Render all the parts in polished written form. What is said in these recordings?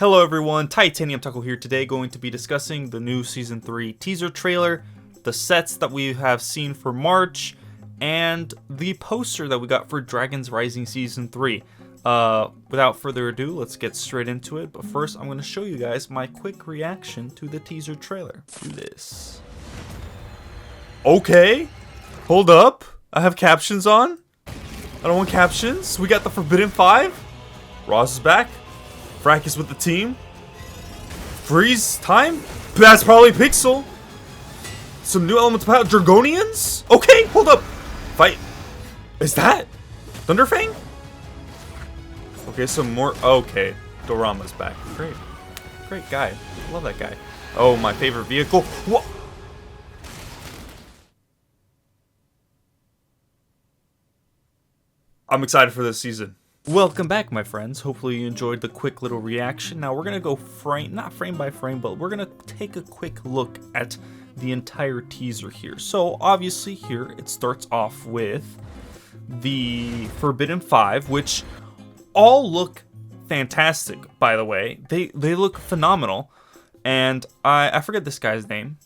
Hello everyone, Titanium Taco here today, going to be discussing the new Season 3 teaser trailer, the sets that we have seen for March, and the poster that we got for Dragons Rising Season 3. Without further ado, let's get straight into it, but first I'm going to show you guys my quick reaction to the teaser trailer. Do this. Okay, hold up, I have captions on. I don't want captions. We got the Forbidden 5. Roz is back. Frack is with the team. Freeze time? That's probably Pixel. Some new elemental power. Dragonians? Okay, hold up. Fight. Is that Thunderfang? Okay, some more. Okay, Dorama's back. Great. Great guy. Love that guy. Oh, my favorite vehicle. What? I'm excited for this season. Welcome back, my friends. Hopefully you enjoyed the quick little reaction. Now we're gonna go not frame by frame, but we're gonna take a quick look at the entire teaser here. So obviously here it starts off with the Forbidden 5, which all look fantastic, by the way. They look phenomenal. And I forget this guy's name.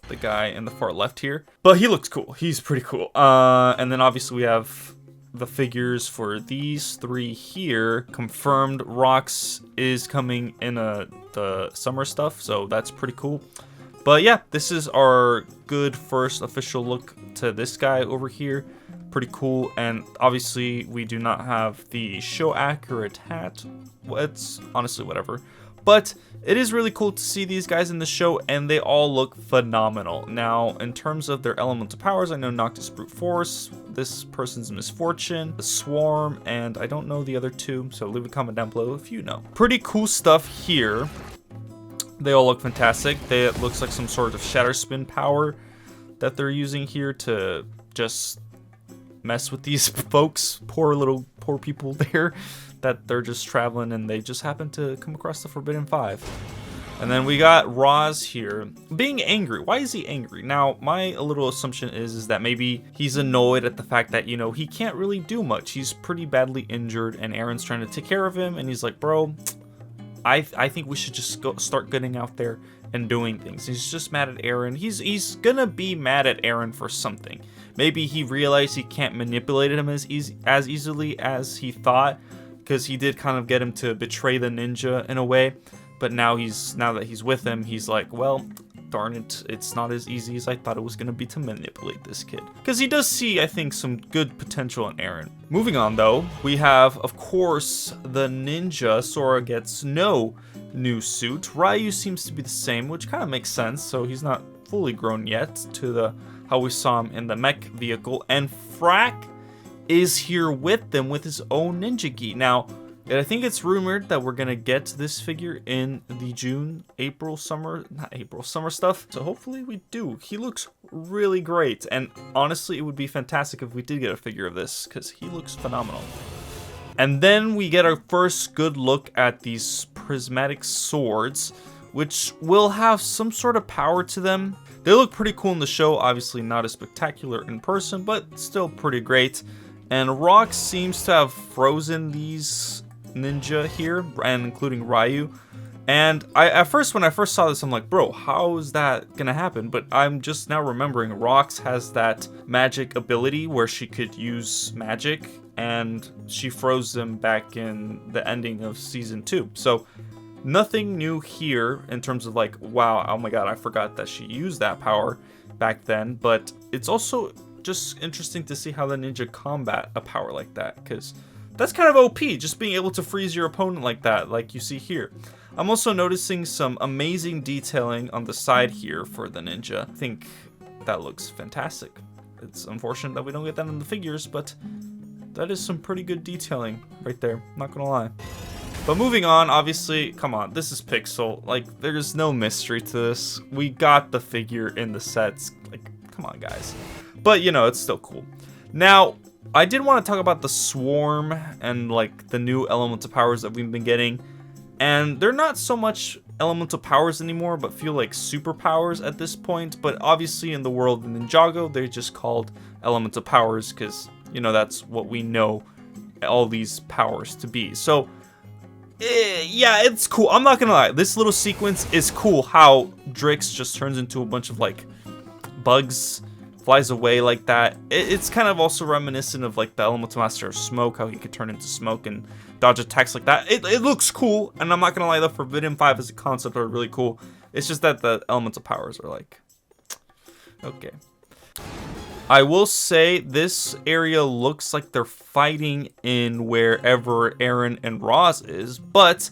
The guy in the far left here. But he looks cool. He's pretty cool. And then obviously we have the figures for these three here. Confirmed Rox is coming in the summer stuff, so that's pretty cool. But yeah, this is our good first official look to this guy over here. Pretty cool. And obviously we do not have the show accurate hat. Well, it's honestly whatever, but it is really cool to see these guys in the show, and they all look phenomenal. Now, in terms of their elemental powers, I know Noctis Brute Force, this person's Misfortune, the Swarm, and I don't know the other two, so leave a comment down below if you know. Pretty cool stuff here. They all look fantastic. It looks like some sort of Shatter Spin power that they're using here to just mess with these folks, poor people there, that they're just traveling and they just happen to come across the Forbidden 5. And then we got Roz here being angry. Why is he angry? Now, my little assumption is that maybe he's annoyed at the fact that, you know, he can't really do much. He's pretty badly injured and Aaron's trying to take care of him, and he's like, bro, I think we should just start getting out there and doing things. He's just mad at Aaron. He's gonna be mad at Aaron for something. Maybe he realized he can't manipulate him as easily as he thought, because he did kind of get him to betray the ninja in a way. But now that he's with him, he's like, well, darn it, it's not as easy as I thought it was going to be to manipulate this kid. Because he does see, I think, some good potential in Aaron. Moving on, though, we have, of course, the ninja. Sora gets no new suit. Ryu seems to be the same, which kind of makes sense. So he's not fully grown yet to how we saw him in the mech vehicle. And Frack is here with them with his own ninja gi. Now, I think it's rumored that we're gonna get this figure in the summer stuff. So hopefully we do. He looks really great, and honestly, it would be fantastic if we did get a figure of this, because he looks phenomenal. And then we get our first good look at these prismatic swords, which will have some sort of power to them. They look pretty cool in the show. Obviously not as spectacular in person, but still pretty great. And Rox seems to have frozen these ninja here, and including Ryu. And when I first saw this, I'm like, bro, how is that gonna happen? But I'm just now remembering Rox has that magic ability where she could use magic, and she froze them back in the ending of season 2. So nothing new here in terms of like, wow, oh my god, I forgot that she used that power back then. But it's also just interesting to see how the ninja combat a power like that, because that's kind of OP, just being able to freeze your opponent like that, like you see here. I'm also noticing some amazing detailing on the side here for the ninja. I think that looks fantastic. It's unfortunate that we don't get that in the figures, but that is some pretty good detailing right there, not gonna lie. But moving on, obviously, come on, this is Pixel. Like, there's no mystery to this. We got the figure in the sets. Like, come on, guys. But, you know, it's still cool. Now, I did want to talk about the Swarm and, like, the new elemental powers that we've been getting. And they're not so much elemental powers anymore, but feel like superpowers at this point. But obviously, in the world of Ninjago, they're just called elemental powers because, you know, that's what we know all these powers to be. So, Yeah, it's cool. I'm not gonna lie. This little sequence is cool. How Drix just turns into a bunch of like bugs, flies away like that. It's kind of also reminiscent of like the Elemental Master of Smoke, how he could turn into smoke and dodge attacks like that. It looks cool, and I'm not gonna lie. The Forbidden 5 as a concept are really cool. It's just that the elemental powers are like, okay. I will say this area looks like they're fighting in wherever Aaron and Roz is, but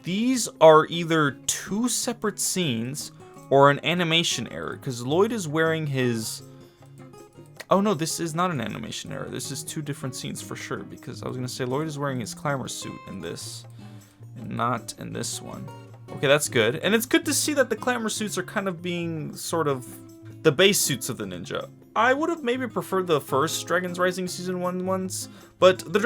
these are either two separate scenes or an animation error, because Lloyd is wearing his... Oh no, this is not an animation error. This is two different scenes for sure, because I was going to say Lloyd is wearing his climber suit in this, and not in this one. Okay, that's good. And it's good to see that the climber suits are kind of being sort of the base suits of the ninja. I would have maybe preferred the first Dragon's Rising Season 1 ones, but the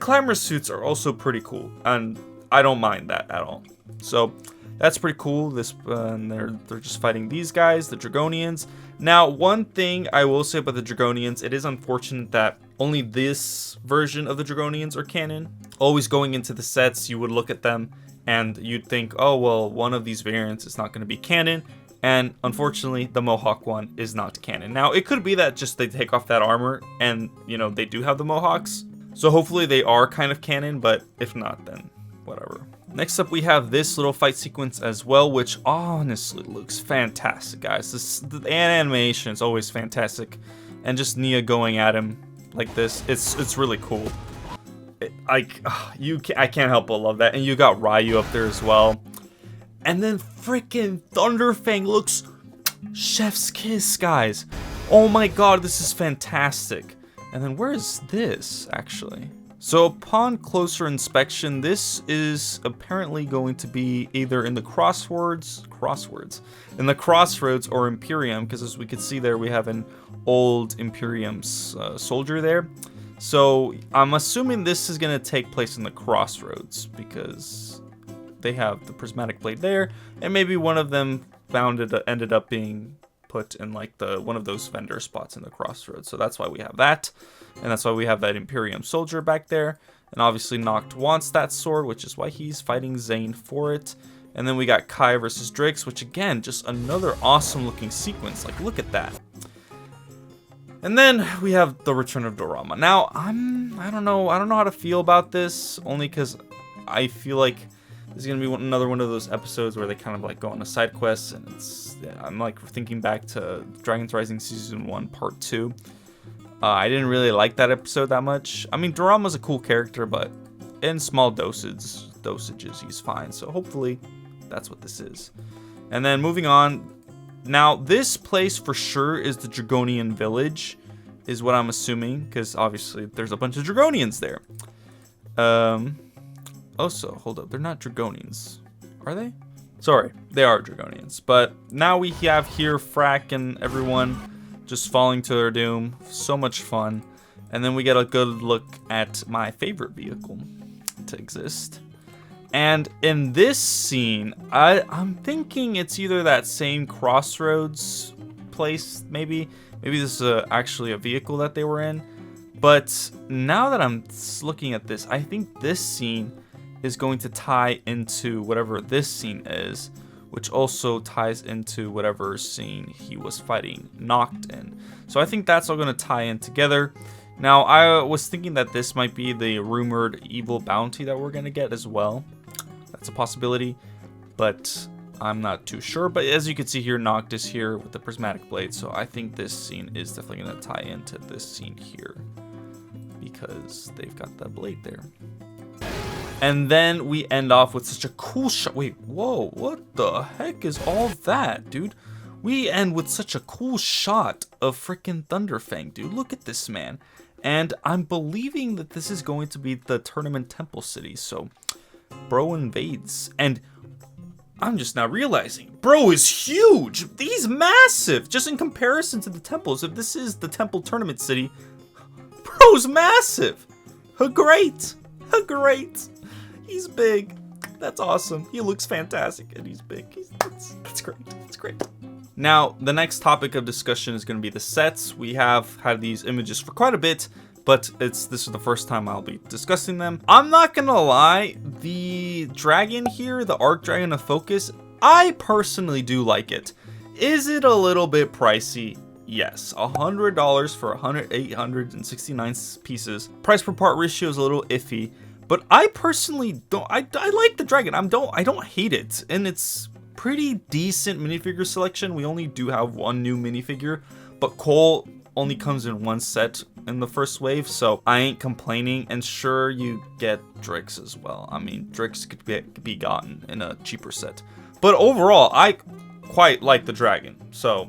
climber suits are also pretty cool, and I don't mind that at all. So that's pretty cool. This and they're just fighting these guys, the Dragonians. Now, one thing I will say about the Dragonians, it is unfortunate that only this version of the Dragonians are canon. Always going into the sets, you would look at them and you'd think, oh well, one of these variants is not going to be canon. And unfortunately, the Mohawk one is not canon. Now, it could be that just they take off that armor and, you know, they do have the Mohawks. So hopefully they are kind of canon, but if not, then whatever. Next up, we have this little fight sequence as well, which honestly looks fantastic, guys. The animation is always fantastic. And just Nia going at him like this, it's really cool. I can't help but love that. And you got Ryu up there as well. And then freaking Thunderfang looks chef's kiss, guys. Oh my god, this is fantastic. And then where is this, actually? So upon closer inspection, this is apparently going to be either in the crossroads or Imperium, because as we can see there, we have an old Imperium soldier there. So I'm assuming this is going to take place in the crossroads, because they have the prismatic blade there, and maybe one of them ended up being put in like one of those vendor spots in the crossroads. So that's why we have that, and that's why we have that Imperium soldier back there. And obviously Noct wants that sword, which is why he's fighting Zane for it. And then we got Kai versus Drix, which again, just another awesome looking sequence. Like, look at that. And then we have the return of Dorama. Now I don't know how to feel about this, only because I feel like this is gonna be another one of those episodes where they kind of like go on a side quest, and I'm like thinking back to Dragon's Rising Season 1 Part 2. I didn't really like that episode that much. I mean, Dorama's a cool character, but in small dosages he's fine. So hopefully that's what this is. And then moving on. Now, this place for sure is the Dragonian village, is what I'm assuming, because obviously there's a bunch of Dragonians there. Also, hold up, they're not Dragonians, are they? Sorry, they are Dragonians. But now we have here Frack and everyone just falling to their doom. So much fun. And then we get a good look at my favorite vehicle to exist. And in this scene, I'm thinking it's either that same crossroads place, maybe this is actually a vehicle that they were in. But now that I'm looking at this, I think this scene is going to tie into whatever this scene is, which also ties into whatever scene he was fighting Noct in. So I think that's all going to tie in together. Now, I was thinking that this might be the rumored evil bounty that we're going to get as well. That's a possibility, but I'm not too sure. But as you can see here, Noct is here with the prismatic blade, so I think this scene is definitely going to tie into this scene here, because they've got that blade there. And then we end off with such a cool shot. Wait, whoa, what the heck is all that, dude? We end with such a cool shot of freaking Thunderfang, dude. Look at this, man. And I'm believing that this is going to be the tournament temple city, so bro invades. And I'm just now realizing, bro is huge. He's massive, just in comparison to the temples. If this is the temple tournament city, bro's massive. Great. He's big. That's awesome. He looks fantastic, and he's big. That's great. That's great. Now, the next topic of discussion is going to be the sets. We have had these images for quite a bit, but this is the first time I'll be discussing them. I'm not gonna lie, the dragon here, the Arc Dragon of Focus, I personally do like it. Is it a little bit pricey? Yes, $100 for 869 pieces. Price per part ratio is a little iffy, but I personally don't. I like the dragon. I don't hate it, and it's pretty decent minifigure selection. We only do have one new minifigure, but Cole only comes in one set in the first wave, so I ain't complaining. And sure, you get Drix as well. I mean, Drix could be gotten in a cheaper set, but overall, I quite like the dragon. So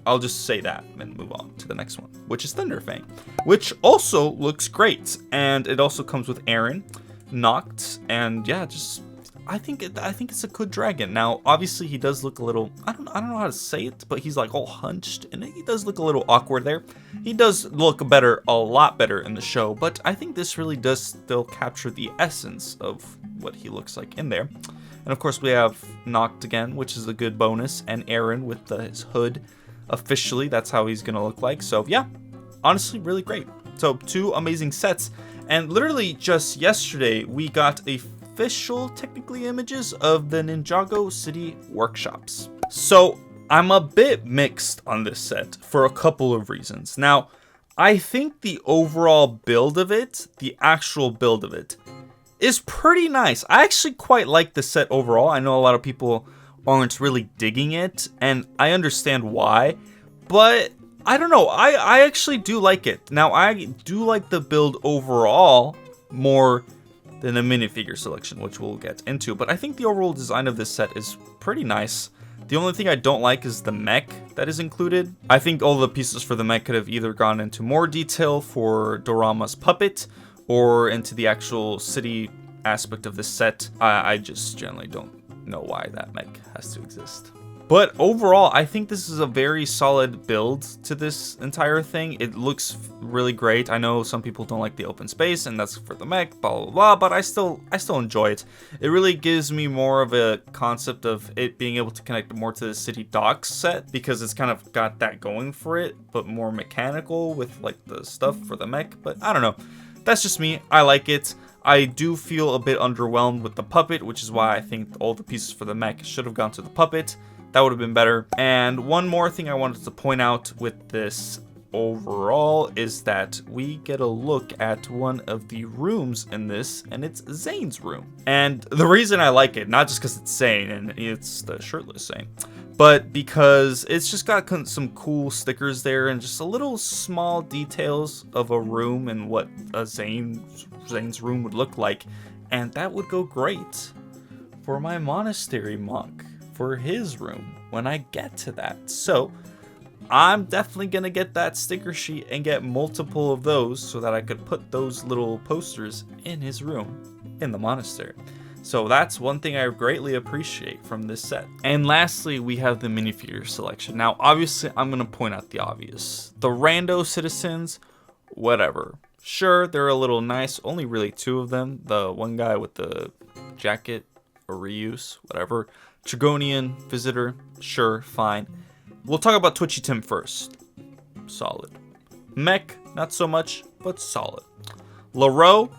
I'll just say that and move on to the next one, which is Thunderfang, which also looks great, and it also comes with Aaron, Noct, and yeah, just I think it's a good dragon. Now, obviously, he does look a little, I don't know how to say it, but he's like all hunched, and he does look a little awkward there. He does look better, a lot better in the show, but I think this really does still capture the essence of what he looks like in there. And of course, we have Noct again, which is a good bonus, and Aaron with his hood. Officially, that's how he's gonna look like. So yeah, honestly, really great. So 2 amazing sets, and literally just yesterday we got official technically images of the Ninjago City workshops. So I'm a bit mixed on this set for a couple of reasons. Now, I think the overall build of it, the actual build of it, is pretty nice. I actually quite like the set overall. I know a lot of people aren't really digging it, and I understand why, but I don't know, I actually do like it. Now, I do like the build overall more than the minifigure selection, which we'll get into, but I think the overall design of this set is pretty nice. The only thing I don't like is the mech that is included. I think all the pieces for the mech could have either gone into more detail for Dorama's puppet or into the actual city aspect of the set. I just generally don't know why that mech has to exist. But overall, I think this is a very solid build to this entire thing. It looks really great. I know some people don't like the open space, and that's for the mech, blah blah blah, but I still enjoy it. It really gives me more of a concept of it being able to connect more to the city docks set, because it's kind of got that going for it, but more mechanical with like the stuff for the mech. But I don't know. That's just me. I like it. I do feel a bit underwhelmed with the puppet, which is why I think all the pieces for the mech should have gone to the puppet. That would have been better. And one more thing I wanted to point out with this overall is that we get a look at one of the rooms in this, and it's Zane's room. And the reason I like it, not just because it's Zane and it's the shirtless Zane, but because it's just got some cool stickers there and just a little small details of a room and what a Zane's room would look like. And that would go great for my monastery monk, for his room, when I get to that. So I'm definitely gonna get that sticker sheet and get multiple of those so that I could put those little posters in his room in the monastery. So that's one thing I greatly appreciate from this set. And lastly, we have the minifigure selection. Now, obviously, I'm gonna point out the obvious. The rando citizens, whatever. Sure, they're a little nice, only really 2 of them. The one guy with the jacket, or reuse, whatever. Trigonian visitor, sure, fine. We'll talk about Twitchy Tim first. Solid. Mech, not so much, but solid. Laro,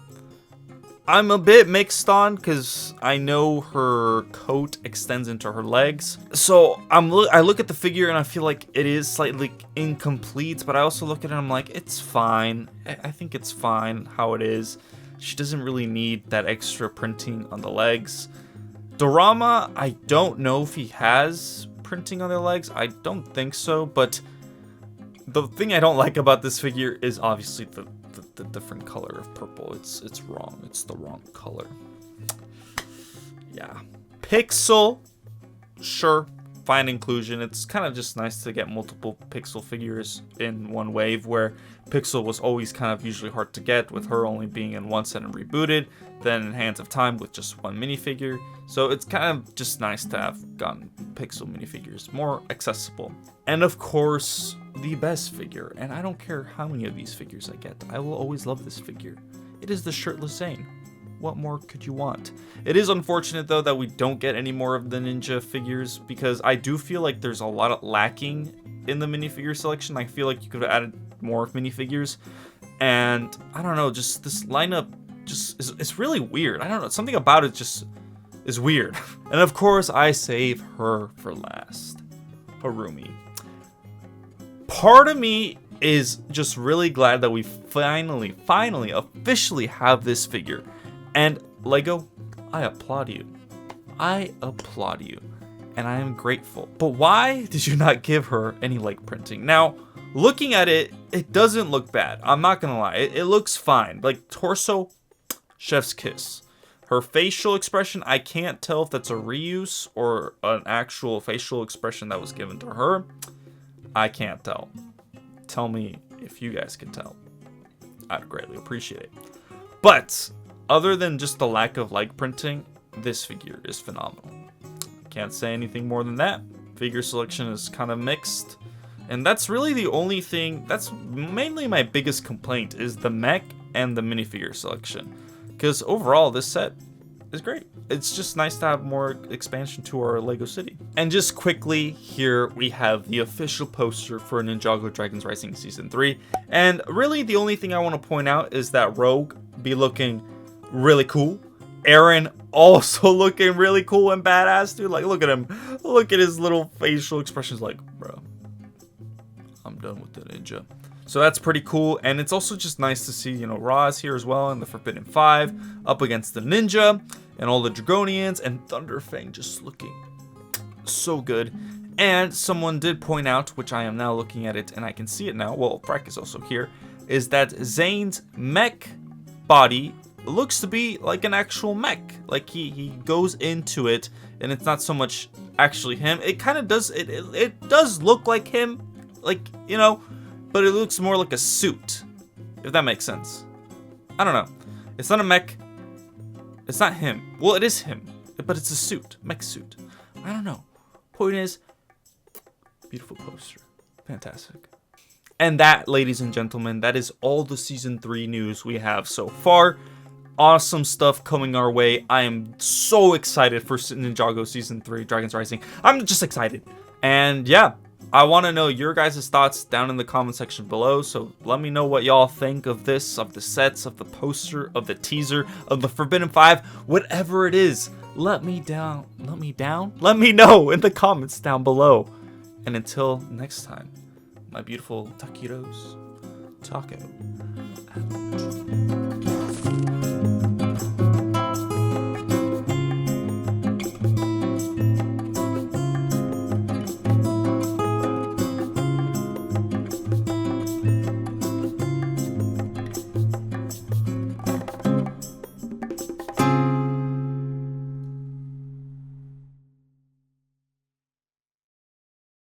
I'm a bit mixed on because I know her coat extends into her legs. So I look at the figure and I feel like it is slightly incomplete, but I also look at it and I'm like, it's fine. I think it's fine how it is. She doesn't really need that extra printing on the legs. Dorama, I don't know if he has printing on their legs. I don't think so, but the thing I don't like about this figure is obviously the different color of purple. It's wrong. It's the wrong color. Yeah. Pixel, sure, fine inclusion. It's kind of just nice to get multiple Pixel figures in one wave, where Pixel was always kind of usually hard to get, with her only being in one set and rebooted, then in Hands of Time with just one minifigure. So it's kind of just nice to have gotten Pixel minifigures more accessible. And of course, the best figure, and I don't care how many of these figures I get, I will always love this figure. It is the shirtless Zane. What more could you want? It is unfortunate, though, that we don't get any more of the ninja figures, because I do feel like there's a lot of lacking in the minifigure selection. I feel like you could have added more minifigures. And I don't know, just this lineup just is really weird. I don't know, something about it just is weird. And of course, I save her for last. Harumi. Part of me is just really glad that we finally, officially have this figure. And Lego, I applaud you. I applaud you. And I am grateful. But why did you not give her any leg printing? Now, looking at it, it doesn't look bad. I'm not gonna lie. It looks fine. Like, torso, chef's kiss. Her facial expression, I can't tell if that's a reuse or an actual facial expression that was given to her. I can't tell. Tell me if you guys can tell. I'd greatly appreciate it. But other than just the lack of leg printing, this figure is phenomenal. Can't say anything more than that. Figure selection is kind of mixed. And that's really the only thing, that's mainly my biggest complaint, is the mech and the minifigure selection. Because overall, this set is great. It's just nice to have more expansion to our Lego city. And just quickly, here we have the official poster for Ninjago Dragons Rising Season 3. And really, the only thing I want to point out is that Rogue be looking really cool. Aaron also looking really cool and badass, dude. Like, look at him. Look at his little facial expressions like, bro, I'm done with the ninja. So that's pretty cool. And it's also just nice to see, you know, Ra's here as well in the Forbidden 5 up against the ninja and all the Dragonians, and Thunderfang just looking so good. And someone did point out, which I am now looking at it and I can see it now, well, Frank is also here, is that Zane's mech body looks to be like an actual mech. Like he goes into it and it's not so much actually him. It kind of does, it does look like him, like, you know, but it looks more like a suit, if that makes sense. I don't know. It's not a mech. It's not him. Well, it is him, but it's a suit, mech suit. I don't know. Point is, beautiful poster. Fantastic. And that, ladies and gentlemen, that is all the Season 3 news we have so far. Awesome stuff coming our way. I am so excited for Ninjago Season 3, Dragons Rising. I'm just excited. And yeah, I want to know your guys' thoughts down in the comment section below. So let me know what y'all think of this, of the sets, of the poster, of the teaser, of the Forbidden 5, whatever it is. Let me know in the comments down below. And until next time, my beautiful taquitos, taco.